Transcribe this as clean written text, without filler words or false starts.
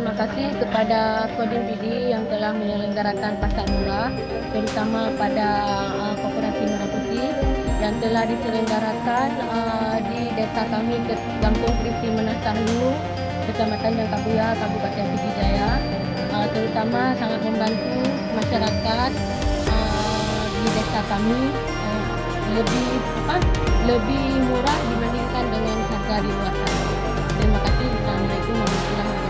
Terima kasih kepada Kodim Pidie yang telah menyelenggarakan pasar murah, terutama pada Koperasi Merah Putih yang telah diselenggarakan di desa kami ke Kampung Krisi Menasah Hulu, Kecamatan Jangka Buya, Kabupaten Pidie Jaya. Terutama sangat membantu masyarakat di desa kami lebih murah dibandingkan dengan harga di luar sana. Terima kasih. Assalamualaikum warahmatullahi wabarakatuh.